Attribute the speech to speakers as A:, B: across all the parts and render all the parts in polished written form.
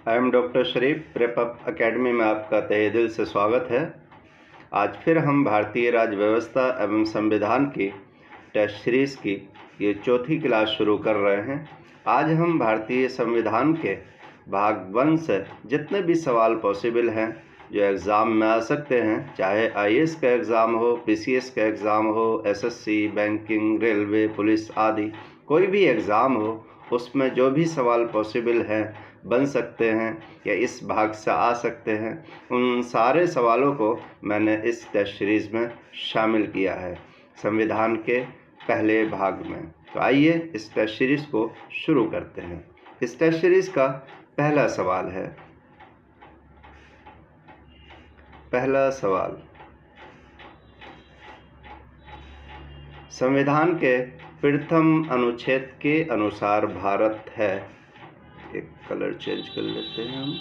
A: I am doctor Sharif. PrepUp academy में आपका तहे दिल से स्वागत है। आज फिर हम भारतीय राज्य व्यवस्था एवं संविधान की टेस्ट सीरीज़ की ये चौथी क्लास शुरू कर रहे हैं। आज हम भारतीय संविधान के भाग 1 से जितने भी सवाल पॉसिबल हैं जो एग्ज़ाम में आ सकते हैं, चाहे आईएएस का एग्ज़ाम हो, पीसीएस का एग्ज़ाम हो, एसएससी, बैंकिंग, रेलवे, पुलिस आदि कोई भी एग्ज़ाम हो, उसमें जो भी सवाल पॉसिबल हैं, बन सकते हैं या इस भाग से आ सकते हैं, उन सारे सवालों को मैंने इस टेस्ट सीरीज़ में शामिल किया है संविधान के पहले भाग में। तो आइए इस टेस्ट सीरीज़ को शुरू करते हैं। इस टेस्ट सीरीज़ का पहला सवाल है। पहला सवाल, संविधान के प्रथम अनुच्छेद के अनुसार भारत है। एक कलर चेंज कर लेते हैं हम।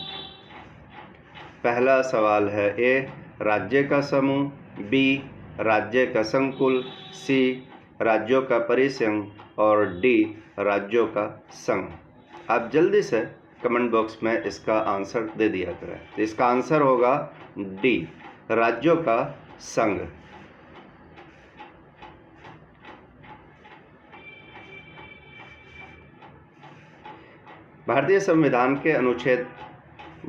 A: पहला सवाल है, ए राज्य का समूह, बी राज्य का संकुल, सी राज्यों का परिसंघ और डी राज्यों का संघ। आप जल्दी से कमेंट बॉक्स में इसका आंसर दे दिया करें। तो इसका आंसर होगा डी राज्यों का संघ। भारतीय संविधान के अनुच्छेद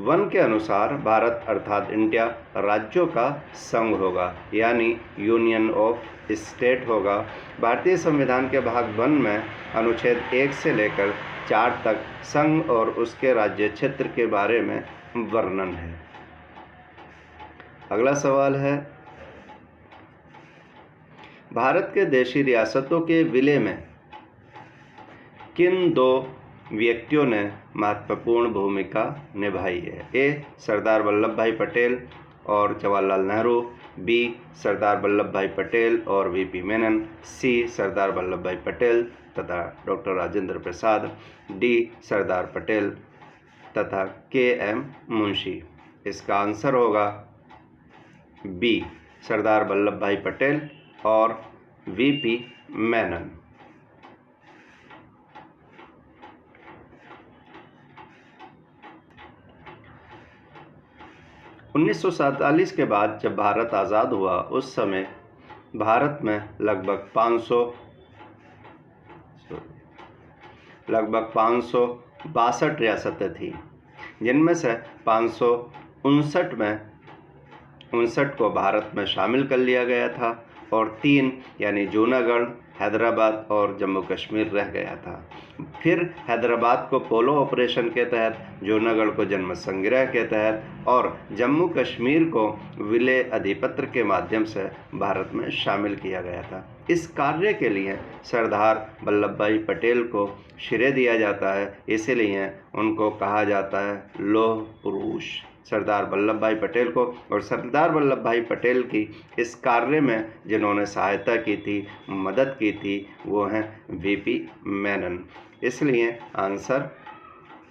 A: 1 के अनुसार भारत अर्थात इंडिया राज्यों का संघ होगा, यानी यूनियन ऑफ स्टेट होगा। भारतीय संविधान के भाग 1 में अनुच्छेद 1 से लेकर 4 तक संघ और उसके राज्य क्षेत्र के बारे में वर्णन है। अगला सवाल है, भारत के देशी रियासतों के विलय में किन दो व्यक्तियों ने महत्वपूर्ण भूमिका निभाई है? ए सरदार वल्लभ भाई पटेल और जवाहरलाल नेहरू, बी सरदार वल्लभ भाई पटेल और वीपी मेनन, सी सरदार वल्लभ भाई पटेल तथा डॉक्टर राजेंद्र प्रसाद, डी सरदार पटेल तथा के.एम. मुंशी। इसका आंसर होगा बी सरदार वल्लभ भाई पटेल और वीपी मेनन। उन्नीस सौ 47 के बाद जब भारत आज़ाद हुआ, उस समय भारत में लगभग 562 रियासतें थीं, जिनमें से 559 को भारत में शामिल कर लिया गया था और 3 यानी जूनागढ़, हैदराबाद और जम्मू कश्मीर रह गया था। फिर हैदराबाद को पोलो ऑपरेशन के तहत, जूनागढ़ को जन्म संग्रह के तहत और जम्मू कश्मीर को विलय अधिपत्र के माध्यम से भारत में शामिल किया गया था। इस कार्य के लिए सरदार वल्लभ भाई पटेल को श्रेय दिया जाता है, इसीलिए उनको कहा जाता है लौह पुरुष, सरदार वल्लभ भाई पटेल को। और सरदार वल्लभ भाई पटेल की इस कार्य में जिन्होंने सहायता की थी, मदद की थी, वो हैं वीपी मेनन। इसलिए आंसर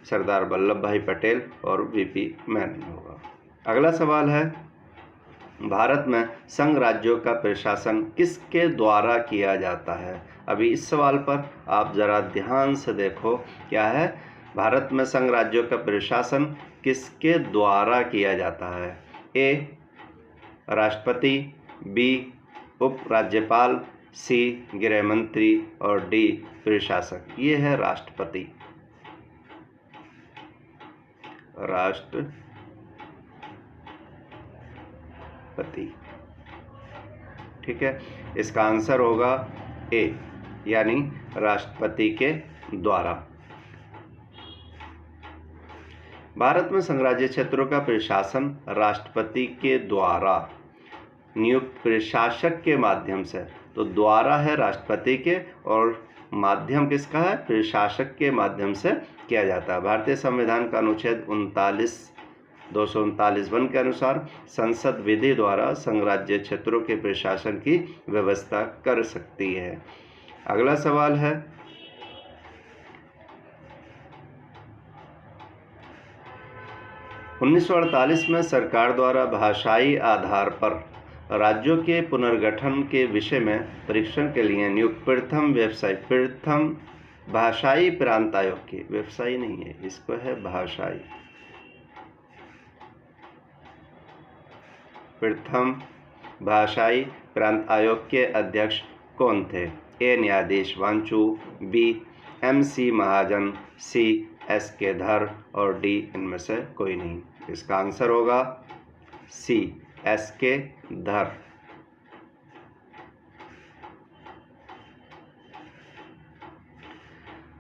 A: सरदार वल्लभ भाई पटेल और वीपी मेनन होगा। अगला सवाल है, भारत में संघ राज्यों का प्रशासन किसके द्वारा किया जाता है? अभी इस सवाल पर आप ज़रा ध्यान से देखो, क्या है? भारत में संघ राज्यों का प्रशासन किसके द्वारा किया जाता है? ए राष्ट्रपति, बी उप राज्यपाल, सी गृह मंत्री और डी प्रशासक। ये है राष्ट्रपति। ठीक है, इसका आंसर होगा ए, यानी राष्ट्रपति के द्वारा। भारत में संघराज्य क्षेत्रों का प्रशासन राष्ट्रपति के द्वारा नियुक्त प्रशासक के माध्यम से, तो द्वारा है राष्ट्रपति के और माध्यम किसका है? प्रशासक के माध्यम से किया जाता है। भारतीय संविधान का अनुच्छेद 239(1) के अनुसार संसद विधि द्वारा संघराज्य क्षेत्रों के प्रशासन की व्यवस्था कर सकती है। अगला सवाल है, 1948 में सरकार द्वारा भाषाई आधार पर राज्यों के पुनर्गठन के विषय में परीक्षण के लिए नियुक्त प्रथम भाषाई प्रांत आयोग की, व्यवसायी नहीं है, इसको है भाषाई प्रथम भाषाई प्रांत आयोग के अध्यक्ष कौन थे? ए न्यायाधीश वांचू, बी MC महाजन, सी SK धर और डी इनमें से कोई नहीं। इसका आंसर होगा सी SK धर।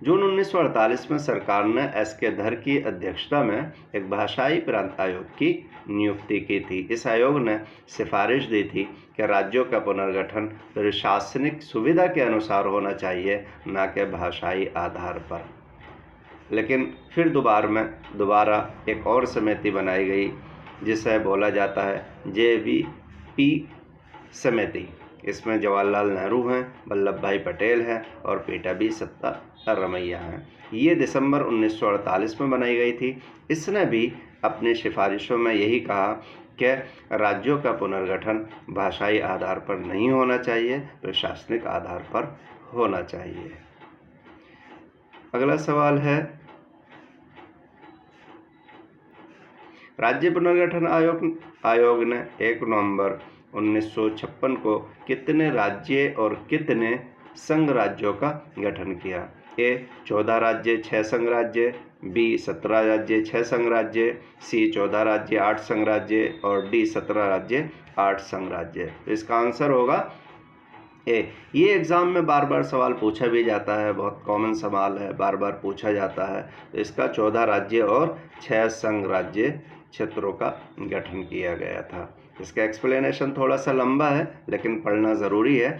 A: जून 1948 में सरकार ने SK धर की अध्यक्षता में एक भाषाई प्रांत आयोग की नियुक्ति की थी। इस आयोग ने सिफारिश दी थी कि राज्यों का पुनर्गठन प्रशासनिक सुविधा के अनुसार होना चाहिए, न कि भाषाई आधार पर। लेकिन फिर दोबारा एक और समिति बनाई गई जिसे बोला जाता है JVP समिति। इसमें जवाहरलाल नेहरू हैं, वल्लभ भाई पटेल हैं और पीटाबी सत्तारमैया हैं। ये दिसंबर 1948 में बनाई गई थी। इसने भी अपनी सिफारिशों में यही कहा कि राज्यों का पुनर्गठन भाषाई आधार पर नहीं होना चाहिए, प्रशासनिक आधार पर होना चाहिए। अगला सवाल है, राज्य पुनर्गठन आयोग ने 1 नवंबर 1956 को कितने राज्य और कितने संघ राज्यों का गठन किया? ए 14 राज्य 6 संघ राज्य, बी 17 राज्य 6 संघ राज्य, सी 14 राज्य 8 संघ राज्य और डी 17 राज्य 8 संघ राज्य। तो इसका आंसर होगा ए। ये एग्ज़ाम में बार बार सवाल पूछा भी जाता है, बहुत कॉमन सवाल है, बार बार पूछा जाता है। तो इसका 14 राज्य और 6 संघ राज्य क्षेत्रों का गठन किया गया था। इसका एक्सप्लेनेशन थोड़ा सा लंबा है लेकिन पढ़ना ज़रूरी है।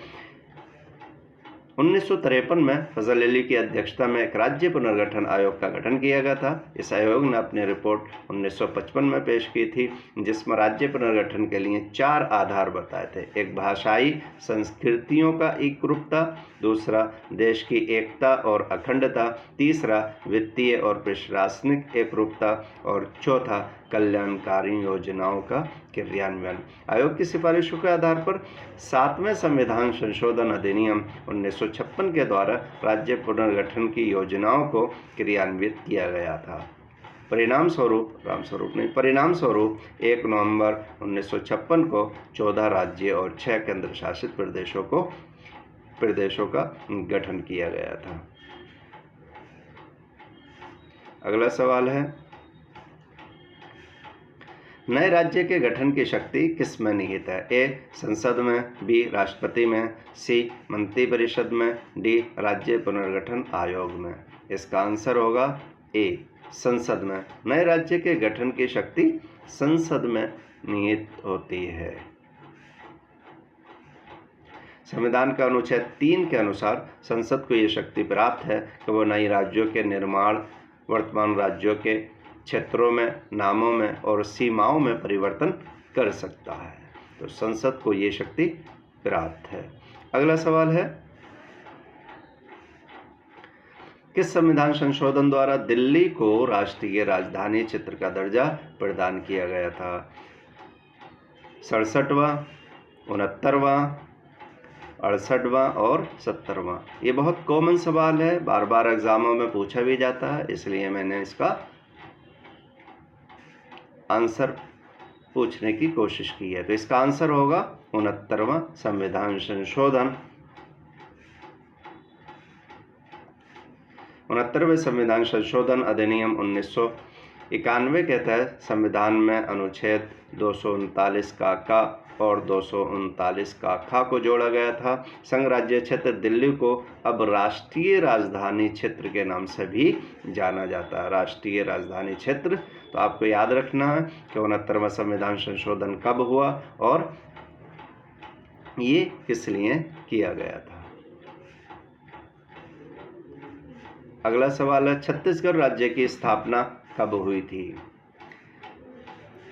A: 1953 में फजल अली की अध्यक्षता में एक राज्य पुनर्गठन आयोग का गठन किया गया था। इस आयोग ने अपनी रिपोर्ट 1955 में पेश की थी, जिसमें राज्य पुनर्गठन के लिए 4 आधार बताए थे। एक भाषाई संस्कृतियों का एकरूपता, दूसरा देश की एकता और अखंडता, तीसरा वित्तीय और प्रशासनिक एकरूपता और चौथा कल्याणकारी योजनाओं का क्रियान्वयन। आयोग की सिफारिशों के आधार पर 7वें संविधान संशोधन अधिनियम 1956 के द्वारा राज्य पुनर्गठन की योजनाओं को क्रियान्वित किया गया था। परिणाम स्वरूप 1 नवंबर 1956 को 14 राज्य और 6 केंद्र शासित प्रदेशों का गठन किया गया था। अगला सवाल है, नए राज्य के गठन की शक्ति किस में निहित है? ए संसद में, बी राष्ट्रपति में, सी मंत्रिपरिषद में, डी राज्य पुनर्गठन आयोग में। इसका आंसर होगा ए संसद में। नए राज्य के गठन की शक्ति संसद में निहित होती है। संविधान का अनुच्छेद 3 के अनुसार संसद को यह शक्ति प्राप्त है कि वो नई राज्यों के निर्माण, वर्तमान राज्यों के क्षेत्रों में, नामों में और सीमाओं में परिवर्तन कर सकता है। तो संसद को ये शक्ति प्राप्त है। अगला सवाल है, किस संविधान संशोधन द्वारा दिल्ली को राष्ट्रीय राजधानी क्षेत्र का दर्जा प्रदान किया गया था? 67वां, 69वां, 68वां और 70वां। ये बहुत कॉमन सवाल है, बार बार एग्जामों में पूछा भी जाता है, इसलिए मैंने इसका आंसर पूछने की कोशिश की है। तो इसका आंसर होगा 69वां संविधान संशोधन। 69वें संविधान संशोधन अधिनियम 1991 के तहत संविधान में अनुच्छेद 239 का और 239 का खा को जोड़ा गया था। संघ राज्य क्षेत्र दिल्ली को अब राष्ट्रीय राजधानी क्षेत्र के नाम से भी जाना जाता है। राष्ट्रीय राजधानी क्षेत्र। तो आपको याद रखना है कि 69वां संविधान संशोधन कब हुआ और ये किस लिए किया गया था। अगला सवाल है, छत्तीसगढ़ राज्य की स्थापना कब हुई थी?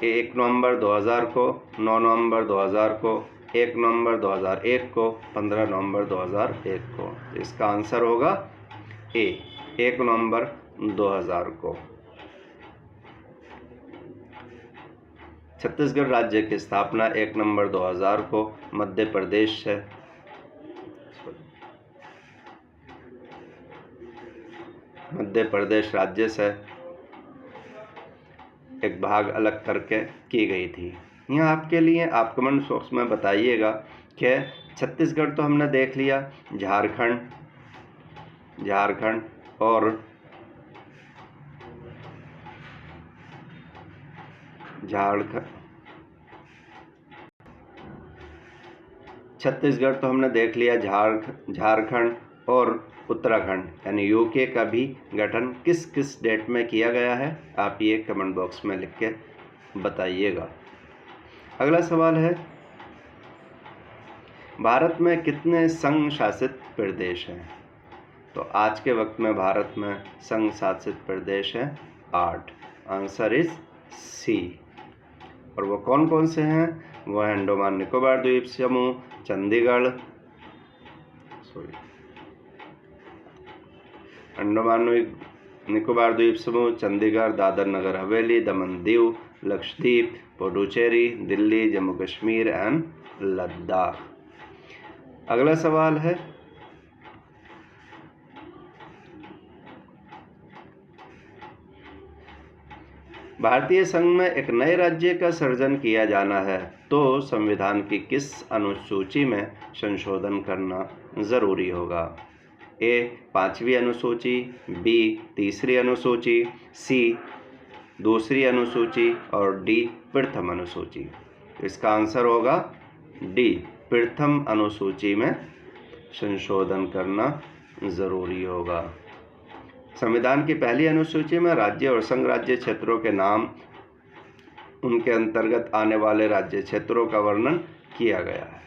A: 1 नवंबर 2000 को, 9 नवंबर 2000 को, 1 नवंबर 2001 को, 15 नवंबर 2001 को। इसका आंसर होगा ए 1 नवंबर 2000 को। छत्तीसगढ़ राज्य की स्थापना 1 नवंबर 2000 को मध्य प्रदेश से राज्य से एक भाग अलग करके की गई थी। यहाँ आपके लिए आप कमेंट बॉक्स में बताइएगा कि छत्तीसगढ़ तो हमने देख लिया, झारखंड और छत्तीसगढ़ तो हमने देख लिया, झारखंड और उत्तराखंड यानी यूके का भी गठन किस किस डेट में किया गया है, आप ये कमेंट बॉक्स में लिख के बताइएगा। अगला सवाल है, भारत में कितने संघ शासित प्रदेश हैं? तो आज के वक्त में भारत में संघ शासित प्रदेश हैं 8। Answer is C. और वो कौन कौन से हैं? वो है अंडमान निकोबार द्वीप समूह, अंडमान निकोबार द्वीप समूह, चंडीगढ़, दादर नगर हवेली, दमन दीव, लक्षद्वीप, पुडुचेरी, दिल्ली, जम्मू कश्मीर एंड लद्दाख। अगला सवाल है, भारतीय संघ में एक नए राज्य का सृजन किया जाना है तो संविधान की किस अनुसूची में संशोधन करना जरूरी होगा? ए 5वीं अनुसूची, बी 3री अनुसूची, सी 2री अनुसूची और डी प्रथम अनुसूची। इसका आंसर होगा डी, प्रथम अनुसूची में संशोधन करना जरूरी होगा। संविधान की पहली अनुसूची में राज्य और संघ राज्य क्षेत्रों के नाम, उनके अंतर्गत आने वाले राज्य क्षेत्रों का वर्णन किया गया है।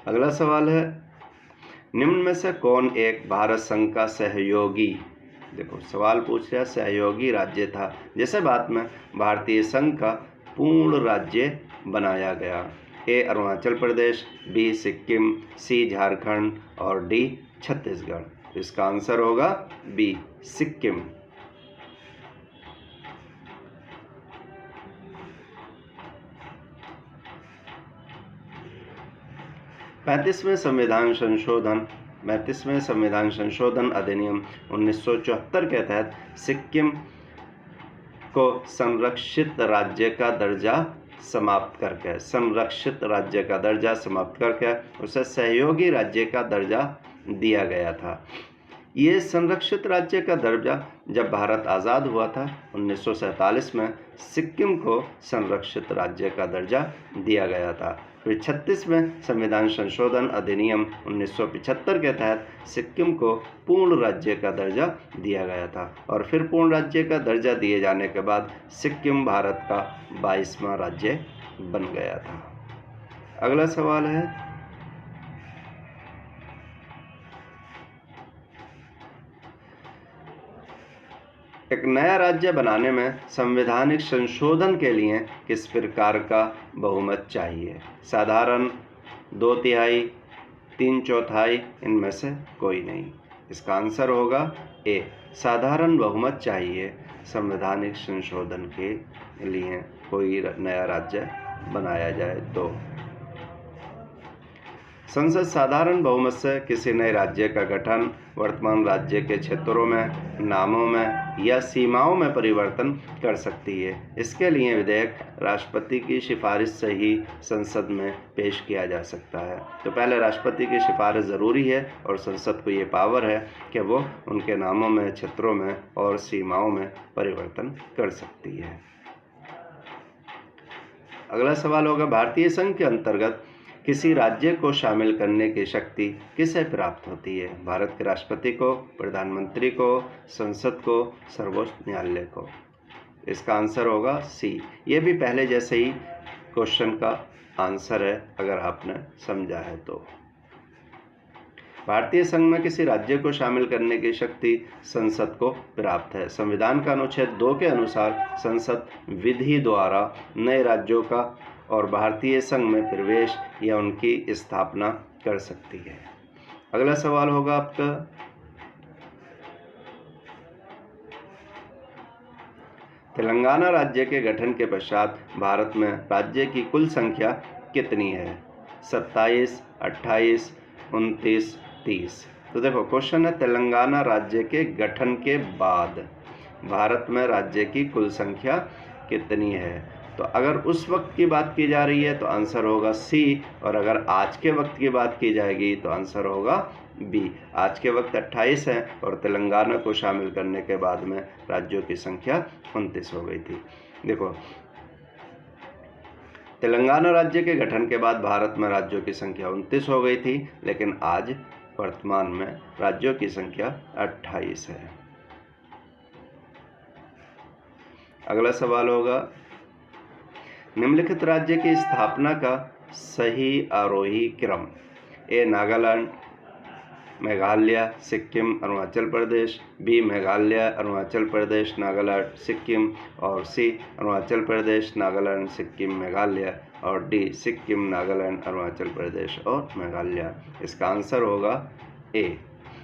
A: अगला सवाल है, निम्न में से कौन एक भारत संघ का सहयोगी, देखो सवाल पूछ रहा सहयोगी राज्य था, जैसे बाद में भारतीय संघ का पूर्ण राज्य बनाया गया? ए अरुणाचल प्रदेश, बी सिक्किम, सी झारखंड और डी छत्तीसगढ़। इसका आंसर होगा बी सिक्किम। पैंतीसवें संविधान संशोधन अधिनियम 1974 के तहत सिक्किम को संरक्षित राज्य का दर्जा समाप्त करके उसे सहयोगी राज्य का दर्जा दिया गया था। ये संरक्षित राज्य का दर्जा जब भारत आज़ाद हुआ था 1947 में सिक्किम को संरक्षित राज्य का दर्जा दिया गया था। फिर 36वें संविधान संशोधन अधिनियम 1975 के तहत सिक्किम को पूर्ण राज्य का दर्जा दिया गया था और फिर पूर्ण राज्य का दर्जा दिए जाने के बाद सिक्किम भारत का 22वां राज्य बन गया था। अगला सवाल है, एक नया राज्य बनाने में संवैधानिक संशोधन के लिए किस प्रकार का बहुमत चाहिए? साधारण, 2/3, 3/4, इनमें से कोई नहीं। इसका आंसर होगा ए, साधारण बहुमत चाहिए संवैधानिक संशोधन के लिए कोई नया राज्य बनाया जाए तो। संसद साधारण बहुमत से किसी नए राज्य का गठन, वर्तमान राज्य के क्षेत्रों में, नामों में या सीमाओं में परिवर्तन कर सकती है। इसके लिए विधेयक राष्ट्रपति की सिफारिश से ही संसद में पेश किया जा सकता है। तो पहले राष्ट्रपति की सिफारिश ज़रूरी है और संसद को ये पावर है कि वो उनके नामों में, क्षेत्रों में और सीमाओं में परिवर्तन कर सकती है। अगला सवाल होगा, भारतीय संघ के अंतर्गत किसी राज्य को शामिल करने की शक्ति किसे प्राप्त होती है? भारत के राष्ट्रपति को, प्रधानमंत्री को, संसद को, सर्वोच्च न्यायालय को। इसका आंसर होगा सी। ये भी पहले जैसे ही क्वेश्चन का आंसर है अगर आपने समझा है तो। भारतीय संघ में किसी राज्य को शामिल करने की शक्ति संसद को प्राप्त है। संविधान का अनुच्छेद 2 के अनुसार संसद विधि द्वारा नए राज्यों का और भारतीय संघ में प्रवेश या उनकी स्थापना कर सकती है। अगला सवाल होगा आपका, तेलंगाना राज्य के गठन के पश्चात भारत में राज्य की कुल संख्या कितनी है? 27, 28, 29, 30। तो देखो क्वेश्चन है, तेलंगाना राज्य के गठन के बाद भारत में राज्य की कुल संख्या कितनी है? तो अगर उस वक्त की बात की जा रही है तो आंसर होगा सी, और अगर आज के वक्त की बात की जाएगी तो आंसर होगा बी। आज के वक्त 28 है और तेलंगाना को शामिल करने के बाद में राज्यों की संख्या 29 हो गई थी। देखो, तेलंगाना राज्य के गठन के बाद भारत में राज्यों की संख्या 29 हो गई थी, लेकिन आज वर्तमान में राज्यों की संख्या 28 है। अगला सवाल होगा, निम्नलिखित राज्य की स्थापना का सही आरोही क्रम। ए नागालैंड, मेघालय, सिक्किम, अरुणाचल प्रदेश, बी मेघालय, अरुणाचल प्रदेश, नागालैंड, सिक्किम, और सी अरुणाचल प्रदेश, नागालैंड, सिक्किम, मेघालय, और डी सिक्किम, नागालैंड, अरुणाचल प्रदेश और मेघालय। इसका आंसर होगा ए,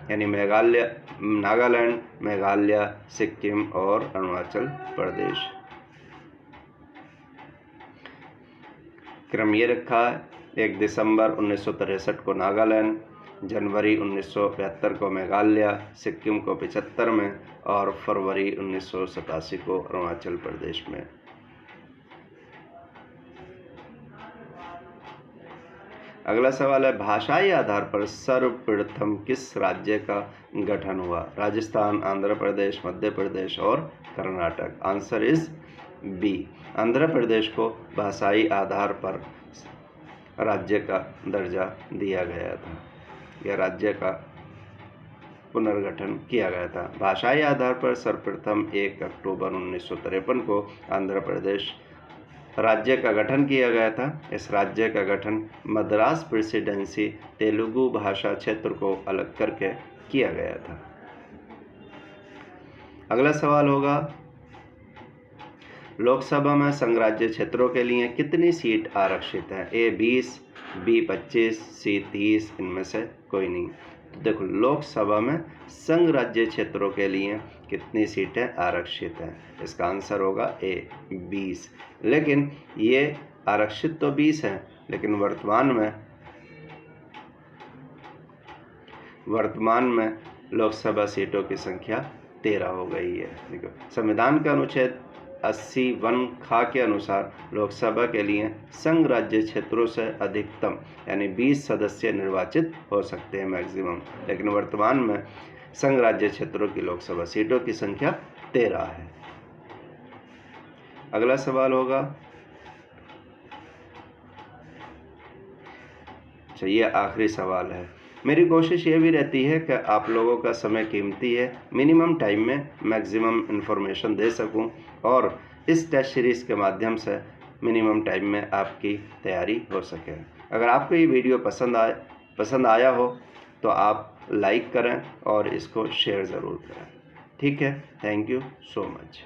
A: यानी मेघालय, नागालैंड, मेघालय, सिक्किम और अरुणाचल प्रदेश। क्रम ये रखा है, 1 दिसंबर 1963 को नागालैंड, जनवरी 1972 को मेघालय, सिक्किम को 75 में और फरवरी 1987 को अरुणाचल प्रदेश में। अगला सवाल है, भाषाई आधार पर सर्वप्रथम किस राज्य का गठन हुआ। राजस्थान, आंध्र प्रदेश, मध्य प्रदेश और Karnataka. Answer is B, Andhra Pradesh को भाषाई आधार पर राज्य का दर्जा दिया गया था, या राज्य का पुनर्गठन किया गया था। भाषाई आधार पर सर्वप्रथम 1 अक्टूबर 1953 को आंध्र प्रदेश राज्य का गठन किया गया था। इस राज्य का गठन मद्रास प्रेसिडेंसी तेलुगु भाषा क्षेत्र को अलग करके किया गया था। अगला सवाल होगा, लोकसभा में संघ राज्य क्षेत्रों के लिए कितनी सीट आरक्षित है। ए 20, बी 25, सी 30, इनमें से कोई नहीं। तो देखो, लोकसभा में संघ राज्य क्षेत्रों के लिए कितनी सीटें आरक्षित हैं। इसका आंसर होगा ए 20। लेकिन ये आरक्षित तो 20 हैं, लेकिन वर्तमान में लोकसभा सीटों की संख्या 13 हो गई है। देखो, संविधान का अनुच्छेद 80(1) ख के अनुसार लोकसभा के लिए संघ राज्य क्षेत्रों से अधिकतम यानी 20 सदस्य निर्वाचित हो सकते हैं, मैक्सिमम। लेकिन वर्तमान में संघ राज्य क्षेत्रों की लोकसभा सीटों की संख्या 13 है। अगला सवाल होगा, ये आखिरी सवाल है। मेरी कोशिश ये भी रहती है कि आप लोगों का समय कीमती है, मिनिमम टाइम में मैक्सिमम इन्फॉर्मेशन दे सकूं, और इस टेस्ट सीरीज़ के माध्यम से मिनिमम टाइम में आपकी तैयारी हो सके। अगर आपको ये वीडियो पसंद आया हो तो आप लाइक करें और इसको शेयर ज़रूर करें। ठीक है, थैंक यू सो मच।